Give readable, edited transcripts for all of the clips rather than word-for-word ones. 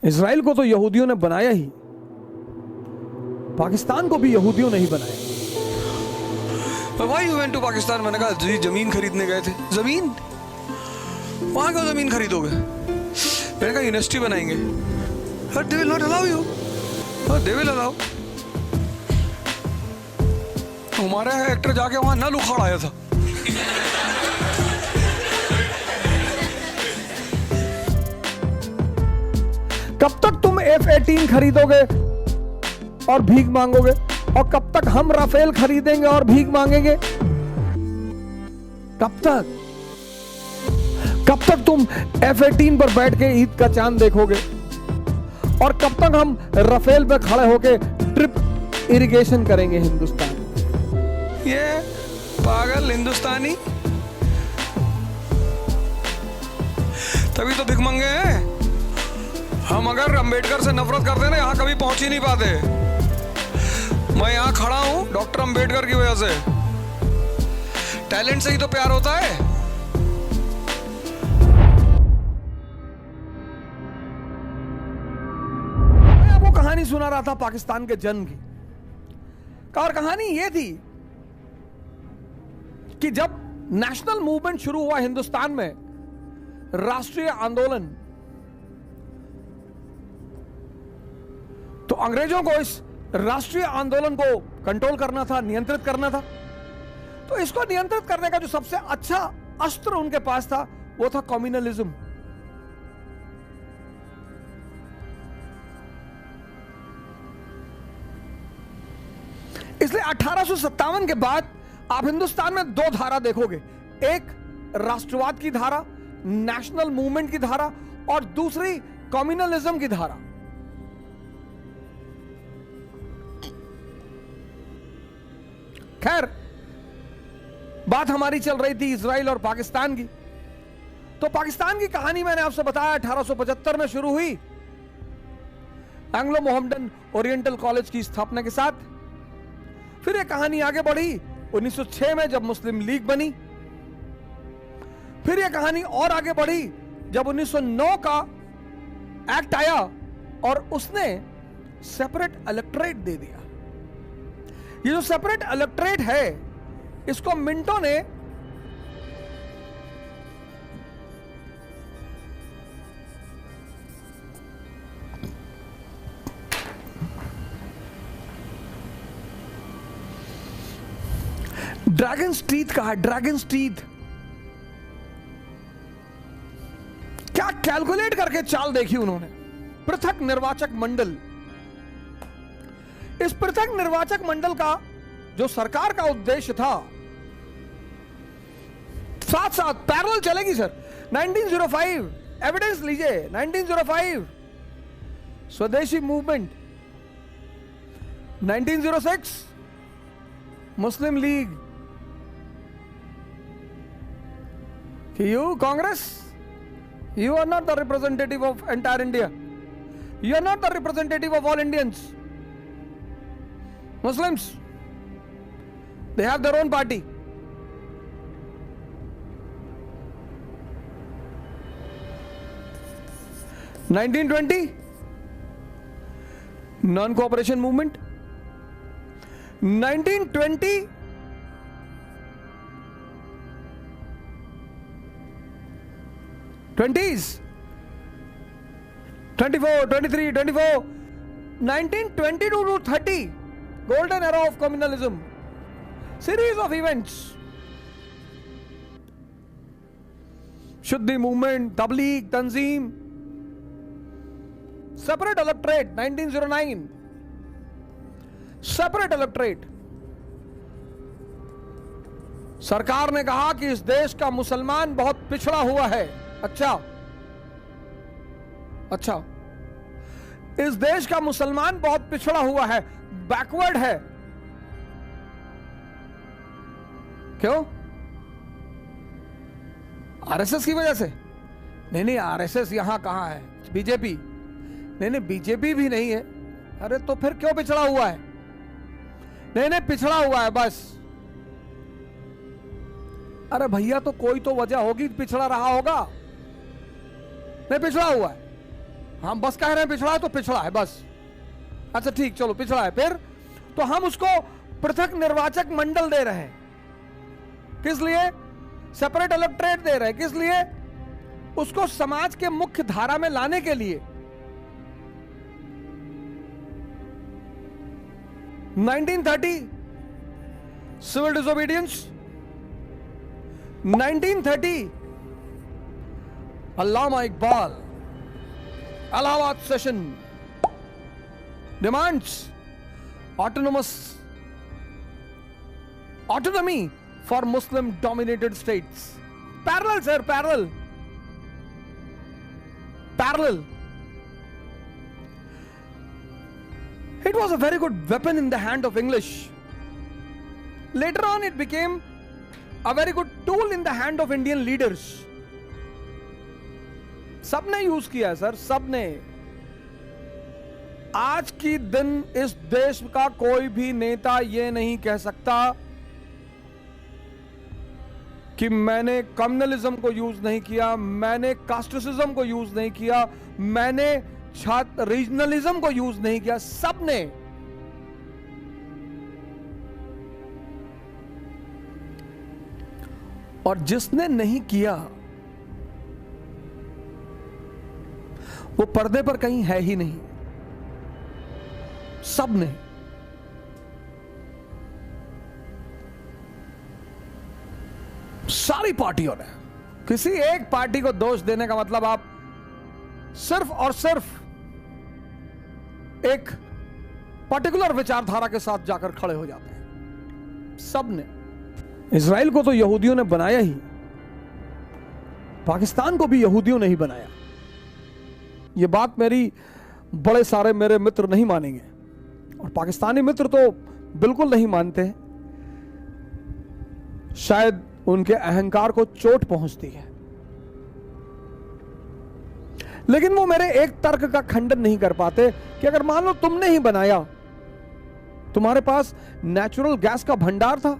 Israel को तो यहूदियों ने बनाया ही, पाकिस्तान को भी यहूदियों ने ही बनाया। Why you went to Pakistan? मैंने कहा जी जमीन खरीदने गए थे। जमीन? वहां क्यों जमीन खरीदोगे? मैंने कहा यूनिवर्सिटी बनाएंगे। They will not allow you. They will allow. हमारा एक्टर जाके वहां नल उखाड़ आया था। कब तक तुम F-18 खरीदोगे और भीख मांगोगे, और कब तक हम राफेल खरीदेंगे और भीख मांगेंगे? कब तक? कब तक तुम F-18 पर बैठ के ईद का चांद देखोगे, और कब तक हम राफेल पे खड़े होके ड्रिप इरिगेशन करेंगे हिंदुस्तान? ये पागल हिंदुस्तानी तभी तो भिखमंगे हैं। हम अगर अंबेडकर से नफरत करते ना, यहां कभी पहुंच ही नहीं पाते। मैं यहां खड़ा हूं डॉक्टर अंबेडकर की वजह से। टैलेंट से ही तो प्यार होता है। मैं आपको कहानी सुना रहा था पाकिस्तान के जन्म की, और कहानी यह थी कि जब नेशनल मूवमेंट शुरू हुआ हिंदुस्तान में, राष्ट्रीय आंदोलन, तो अंग्रेजों को इस राष्ट्रीय आंदोलन को कंट्रोल करना था, नियंत्रित करना था। तो इसको नियंत्रित करने का जो सबसे अच्छा अस्त्र उनके पास था वो था कम्युनलिज्म। इसलिए 1857 के बाद आप हिंदुस्तान में दो धारा देखोगे, एक राष्ट्रवाद की धारा, नेशनल मूवमेंट की धारा, और दूसरी कम्युनलिज्म की धारा। खैर, बात हमारी चल रही थी इजराइल और पाकिस्तान की। तो पाकिस्तान की कहानी मैंने आपसे बताया 1875 में शुरू हुई, एंग्लो मोहम्मडन ओरिएंटल कॉलेज की स्थापना के साथ। फिर यह कहानी आगे बढ़ी 1906 में जब मुस्लिम लीग बनी। फिर यह कहानी और आगे बढ़ी जब 1909 का एक्ट आया और उसने सेपरेट इलेक्टोरेट दे दिया। ये जो सेपरेट इलेक्टोरेट है, इसको मिंटो ने ड्रैगन्स टीथ कहा। ड्रैगन्स टीथ क्या कैलकुलेट करके चाल देखी उन्होंने। पृथक निर्वाचक मंडल, इस पृथक निर्वाचक मंडल का जो सरकार का उद्देश्य था, साथ साथ पैरेलल चलेगी सर। 1905 एविडेंस लीजिए, 1905 स्वदेशी movement, 1906 Muslim league. You Congress, you are not the representative of entire India. You are not the representative of all Indians. Muslims, they have their own party. – 1920 non-cooperation movement. 1920 20s, 24, 23, 24, 1922 to 30, golden era of communalism, series of events. Shuddhi movement, Tabligh, Tanzeem, separate electorate, 1909, separate electorate. सरकार ने कहा कि इस देश का मुसलमान बहुत पिछड़ा हुआ है। अच्छा, इस देश का मुसलमान बहुत पिछड़ा हुआ है, बैकवर्ड है। क्यों? आरएसएस की वजह से? नहीं, आरएसएस यहां कहां है? बीजेपी? नहीं, बीजेपी भी नहीं है। अरे तो फिर क्यों पिछड़ा हुआ है? नहीं, पिछड़ा हुआ है बस। अरे भैया, तो कोई तो वजह होगी, पिछड़ा रहा होगा। नहीं, पिछड़ा हुआ है। हम बस कह रहे हैं पिछड़ा है तो पिछड़ा है बस। अच्छा ठीक, चलो पिछड़ा है, फिर तो हम उसको पृथक निर्वाचक मंडल दे रहे हैं। किस लिए? सेपरेट इलेक्टोरेट दे रहे हैं। किस लिए? उसको समाज के मुख्य धारा में लाने के लिए। 1930 civil disobedience, 1930 Allama Iqbal, Allahabad session demands autonomy for Muslim dominated states. Parallel sir, parallel. It was a very good weapon in the hand of English. Later on it became a very good tool in the hand of Indian leaders. सबने use किया sir, सबने। आज की दिन इस देश का कोई भी नेता यह नहीं कह सकता कि मैंने कम्युनलिज्म को यूज नहीं किया, मैंने कास्टिसिज्म को यूज नहीं किया, मैंने छात्र रीजनलिज्म को यूज नहीं किया। सबने। और जिसने नहीं किया वो पर्दे पर कहीं है ही नहीं। सबने। सारी पार्टियों ने। किसी एक पार्टी को दोष देने का मतलब आप सिर्फ और सिर्फ एक पर्टिकुलर विचारधारा के साथ जाकर खड़े हो जाते हैं। सबने। इजराइल को तो यहूदियों ने बनाया ही, पाकिस्तान को भी यहूदियों ने ही बनाया। यह बात मेरी बड़े सारे मेरे मित्र नहीं मानेंगे, और पाकिस्तानी मित्र तो बिल्कुल नहीं मानते हैं। शायद उनके अहंकार को चोट पहुंचती है, लेकिन वो मेरे एक तर्क का खंडन नहीं कर पाते कि अगर मान लो तुमने ही बनाया, तुम्हारे पास नेचुरल गैस का भंडार था,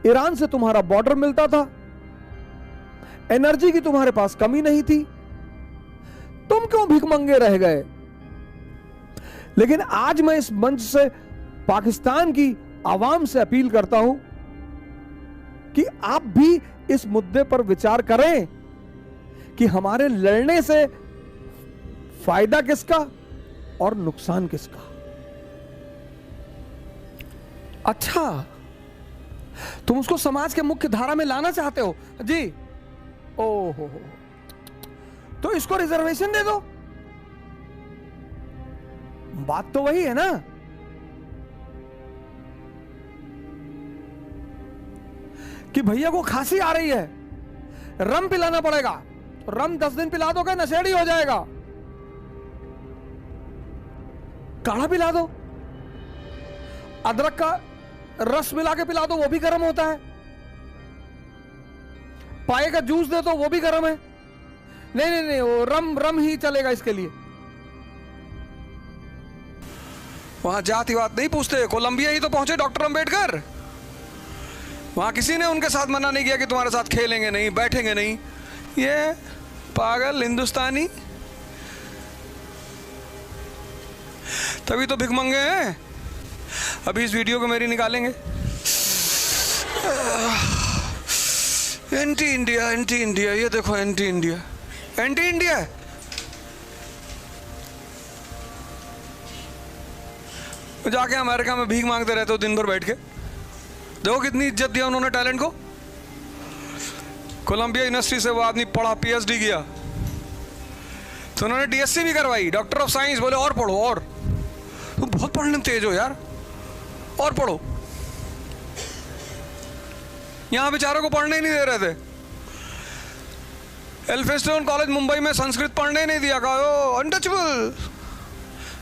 ईरान से तुम्हारा बॉर्डर मिलता था, एनर्जी की तुम्हारे पास कमी नहीं थी, तुम क्यों भिखमंगे रह गए? लेकिन आज मैं इस मंच से पाकिस्तान की आवाम से अपील करता हूं कि आप भी इस मुद्दे पर विचार करें कि हमारे लड़ने से फायदा किसका और नुकसान किसका। अच्छा, तुम उसको समाज के मुख्य धारा में लाना चाहते हो जी? ओहो, तो इसको रिजर्वेशन दे दो। बात तो वही है ना। कि भैया को खांसी आ रही है, रम पिलाना पड़ेगा, रम 10 दिन पिला दोगे नशेड़ी हो जाएगा। काढ़ा पिला दो, अदरक का रस मिला के पिला दो, वो भी गर्म होता है। पाए का जूस दे दो, वो भी गर्म है। नहीं नहीं नहीं, वो रम ही चलेगा इसके लिए। वहां जातिवाद नहीं पूछते। कोलंबिया ही तो पहुंचे डॉक्टर अंबेडकर, वहां किसी ने उनके साथ मना नहीं किया कि तुम्हारे साथ खेलेंगे नहीं, बैठेंगे नहीं। ये पागल हिंदुस्तानी तभी तो भिखमंगे हैं। अभी इस वीडियो को मेरी निकालेंगे। एंटी इंडिया, एंटी इंडिया, ये देखो एंटी इंडिया, एंटी इंडिया। जाके अमेरिका में भीख मांगते रहते हो दिन भर बैठ के। देखो कितनी इज्जत दिया उन्होंने टैलेंट को। कोलंबिया यूनिवर्सिटी से वो आदमी पढ़ा, पीएचडी किया, तो उन्होंने डीएससी भी करवाई, डॉक्टर ऑफ साइंस। बोले और पढ़ो, और तुम बहुत पढ़ने में तेज हो यार, और पढ़ो। यहां बेचारों को पढ़ने ही नहीं दे रहे थे। एल्फिंस्टन कॉलेज मुंबई में संस्कृत पढ़ने ही नहीं दिया, कहा अनटचेबल।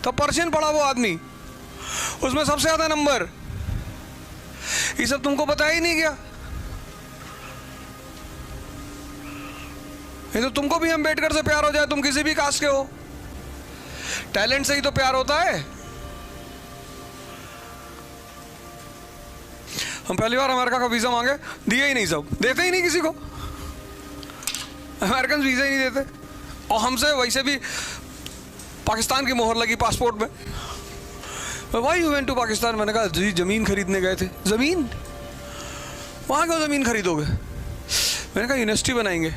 तब पर्शियन पढ़ा वो आदमी, उसमें सबसे ज्यादा नंबर। ये सब तुमको पता ही नहीं गया। ये तो तुमको भी अंबेडकर से प्यार हो जाए, तुम किसी भी कास्ट के हो, टैलेंट से ही तो प्यार होता है। हम पहली बार अमेरिका का वीजा मांगे, दिया ही नहीं, सब देते ही नहीं किसी को। अमेरिकन वीजा ही नहीं देते। और हमसे वैसे भी पाकिस्तान की मोहर लगी पासपोर्ट में। Why you went to Pakistan? मैंने कहा जी ज़मीन खरीदने गए थे। ज़मीन? वहाँ क्यों ज़मीन खरीदोगे? मैंने कहा यूनिवर्सिटी बनाएंगे।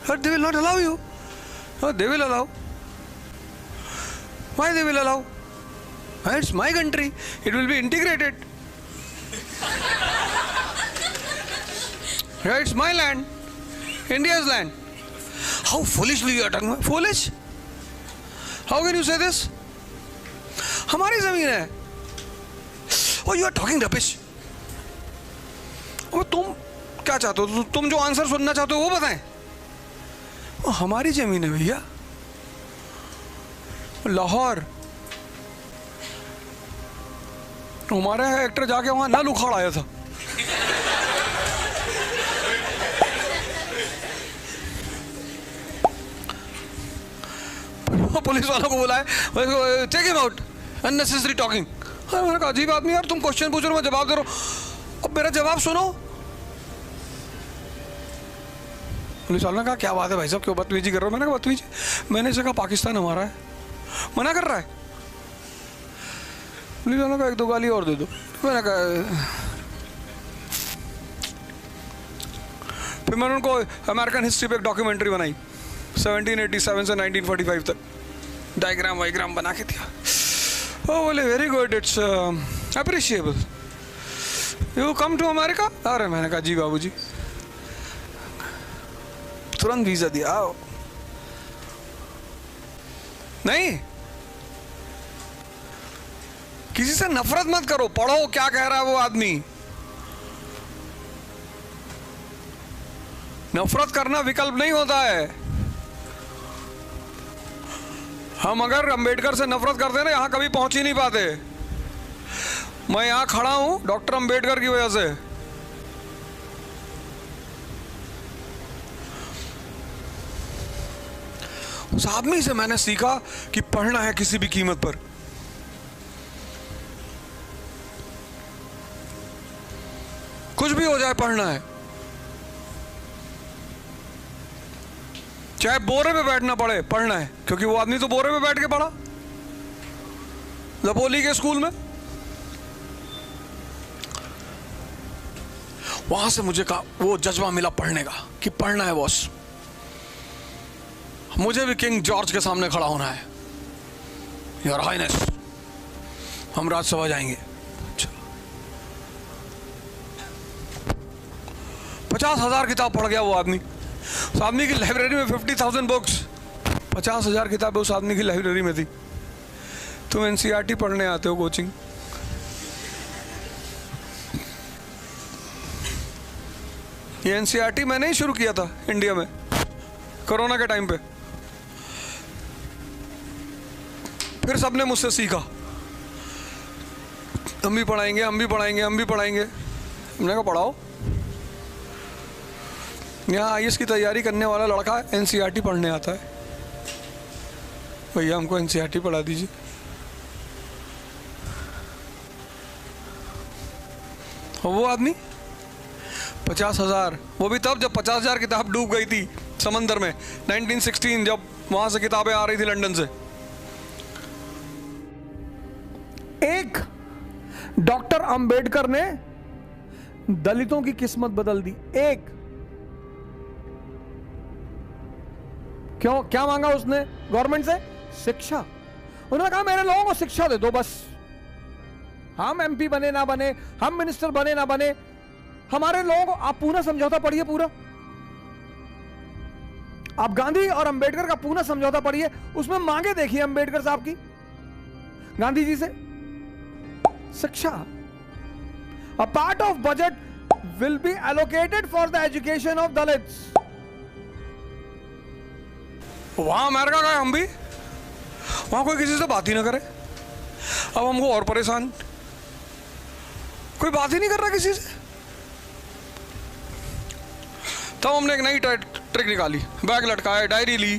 But they will not allow you. Oh, they will allow. Why they will allow? It's my country. It will be integrated. Right? It's my land. India's land. How foolishly you are talking. Foolish? How can you say this? हमारी ज़मीन है। Oh, you are talking rubbish. Oh, तुम क्या चाहते हो? तुम जो answer सुनना चाहते हो वो बताएं। oh, हमारी ज़मीन है भैया। लाहौर हमारा एक्टर जाके वहां नल उखाड़ आया था। पुलिस वालों को बुलाए, take him out, unnecessary talking. मैंने कहा अजीब आदमी यार, तुम क्वेश्चन पूछ रहे हो मैं जवाब दे रहा हूं, अब मेरा जवाब सुनो। पुलिस वालों ने कहा क्या बात है भाई साहब, क्यों बदतमीजी कर रहे हो? मैंने कहा बदतमीजी, मैंने इसे कहा पाकिस्तान हमारा है, मना कर रहा है। पुलिस वालों का एक दो गाली और दे दो। मैंने कहा फिर मैंने उनको अमेरिकन हिस्ट्री पे एक डॉक्यूमेंट्री बनाई 1787 से 1945 तक, डायग्राम वाइग्राम बना के दिया। ओ बोले very good, it's appreciable, you come to America? अरे मैंने कहा जी बाबूजी, तुरंत वीजा दिया। आओ। नहीं, किसी से नफरत मत करो, पढ़ो क्या कह रहा है वो आदमी। नफरत करना विकल्प नहीं होता है। हम अगर अंबेडकर से नफरत करते ना, यहां कभी पहुंच ही नहीं पाते। मैं यहां खड़ा हूं डॉक्टर अंबेडकर की वजह से। उस आदमी से मैंने सीखा कि पढ़ना है किसी भी कीमत पर। कुछ भी हो जाए पढ़ना है, चाहे बोरे पे बैठना पड़े पढ़ना है, क्योंकि वो आदमी तो बोरे पे बैठ के पढ़ा लपोली के स्कूल में। वहां से मुझे वो जज्बा मिला पढ़ने का कि पढ़ना है बॉस, मुझे भी किंग जॉर्ज के सामने खड़ा होना है। योर हाइनेस, हम राज्यसभा जाएंगे। 50,000 किताब पढ़ गया वो आदमी। उस आदमी की लाइब्रेरी में 50,000 बुक्स, 50,000 किताबें उस आदमी की लाइब्रेरी में थी। तुम एनसीईआरटी पढ़ने आते हो कोचिंग। ये एनसीईआरटी मैंने ही शुरू किया था इंडिया में कोरोना के टाइम पे। फिर सबने मुझसे सीखा, हम भी पढ़ाएंगे, हम भी पढ़ाएंगे, हम भी पढ़ाएंगे। हमने कहा पढ़ाओ। यहाँ आईएएस की तैयारी करने वाला लड़का एनसीईआरटी पढ़ने आता है, भैया हमको एनसीईआरटी पढ़ा दीजिए। और वो आदमी 50,000, वो भी तब जब 50,000 किताब डूब गई थी समंदर में 1916, जब वहां से किताबें आ रही थी लंदन से। एक डॉक्टर अंबेडकर ने दलितों की किस्मत बदल दी। एक, क्यों, क्या मांगा उसने गवर्नमेंट से? शिक्षा। उन्होंने कहा मेरे लोगों को शिक्षा दे दो बस, हम एमपी बने ना बने, हम मिनिस्टर बने ना बने, हमारे लोगों को। आप पूना समझौता पढ़िए, पूरा आप गांधी और अंबेडकर का पूना समझौता पढ़िए, उसमें मांगे देखिए अंबेडकर साहब की गांधी जी से। शिक्षा, a part of budget will be allocated for the education of Dalits. वहां अमेरिका गए हम भी, वहां कोई किसी से बात ही ना करे। अब हमको और परेशान, कोई बात ही नहीं कर रहा किसी से। तब हमने एक नई ट्रिक निकाली, बैग लटकाया, डायरी ली,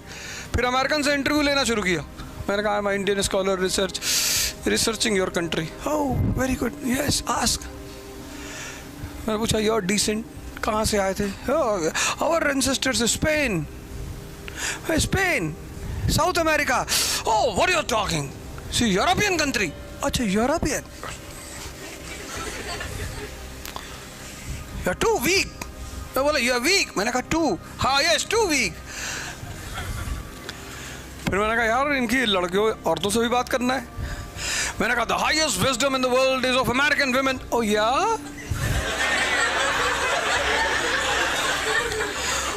फिर अमेरिकन से इंटरव्यू लेना शुरू किया। मैंने कहा मैं Indian scholar researching your country. Oh very good, yes ask. मैंने पूछा योर डिसेंट, कहाँ से आए थे? Our ancestors Spain, South America. Oh, what are you talking? See, European country. अच्छा, European. You're too weak. मैं बोला you're weak. मैंने कहा too. हाँ, yes, too weak. फिर मैंने कहा यार इनकी लड़कियों औरतों से भी बात करना है. मैंने कहा the highest wisdom in the world is of American women. Oh yeah?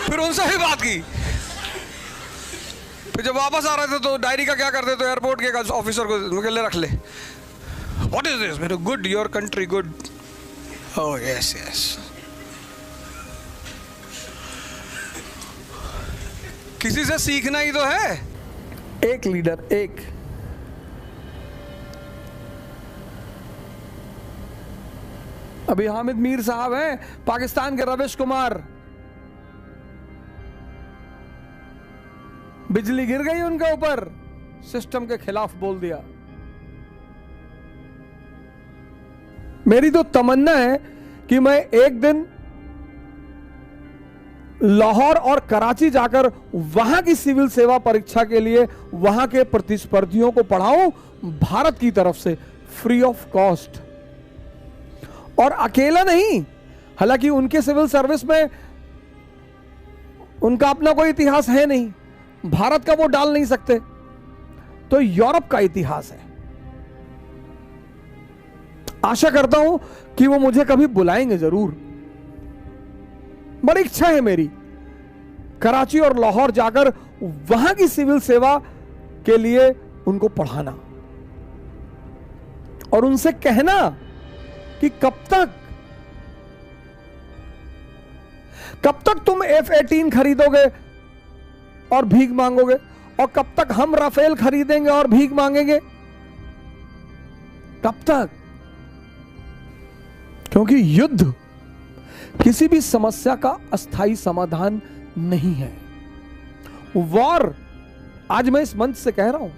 फिर उनसे भी बात की. फिर जब वापस आ रहे थे तो डायरी का क्या करते तो एयरपोर्ट के ऑफिसर को ले रख ले. What is this? मेरे good, your country good. Oh yes, yes. किसी से सीखना ही तो है. एक लीडर, एक अभी हामिद मीर साहब हैं, पाकिस्तान के रविश कुमार. बिजली गिर गई उनके ऊपर, सिस्टम के खिलाफ बोल दिया. मेरी तो तमन्ना है कि मैं एक दिन लाहौर और कराची जाकर वहां की सिविल सेवा परीक्षा के लिए वहां के प्रतिस्पर्धियों को पढ़ाऊं भारत की तरफ से फ्री ऑफ कॉस्ट. और अकेला नहीं, हालांकि उनके सिविल सर्विस में उनका अपना कोई इतिहास है नहीं, भारत का वो डाल नहीं सकते, तो यूरोप का इतिहास है. आशा करता हूं कि वो मुझे कभी बुलाएंगे जरूर. बड़ी इच्छा है मेरी कराची और लाहौर जाकर वहां की सिविल सेवा के लिए उनको पढ़ाना और उनसे कहना कि कब तक तुम F-18 खरीदोगे और भीख मांगोगे, और कब तक हम राफेल खरीदेंगे और भीख मांगेंगे, कब तक? क्योंकि युद्ध किसी भी समस्या का अस्थायी समाधान नहीं है. वॉर, आज मैं इस मंच से कह रहा हूं,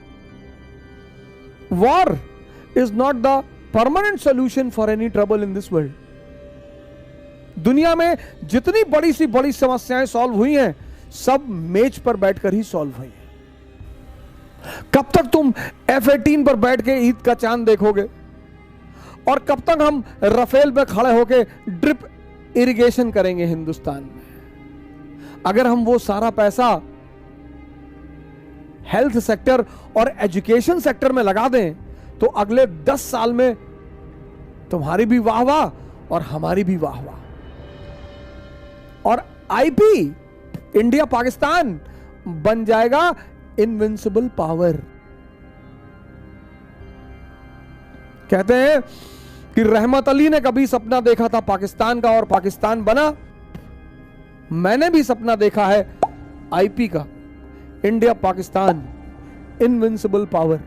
war is not the permanent solution for any trouble in this world. दुनिया में जितनी बड़ी सी बड़ी समस्याएं सॉल्व हुई हैं, सब मेज पर बैठकर ही सॉल्व हुई हैं. कब तक तुम F-18 पर बैठ के ईद का चांद देखोगे, और कब तक हम राफेल पे खड़े होके ड्रिप इरिगेशन करेंगे हिंदुस्तान में? अगर हम वो सारा पैसा हेल्थ सेक्टर और एजुकेशन सेक्टर में लगा दें तो अगले 10 साल में तुम्हारी भी वाह वाह और हमारी भी वाह वाह. और IP इंडिया पाकिस्तान बन जाएगा इनविंसिबल पावर. कहते हैं कि रहमत अली ने कभी सपना देखा था पाकिस्तान का और पाकिस्तान बना. मैंने भी सपना देखा है IP का, इंडिया पाकिस्तान इनविंसिबल पावर.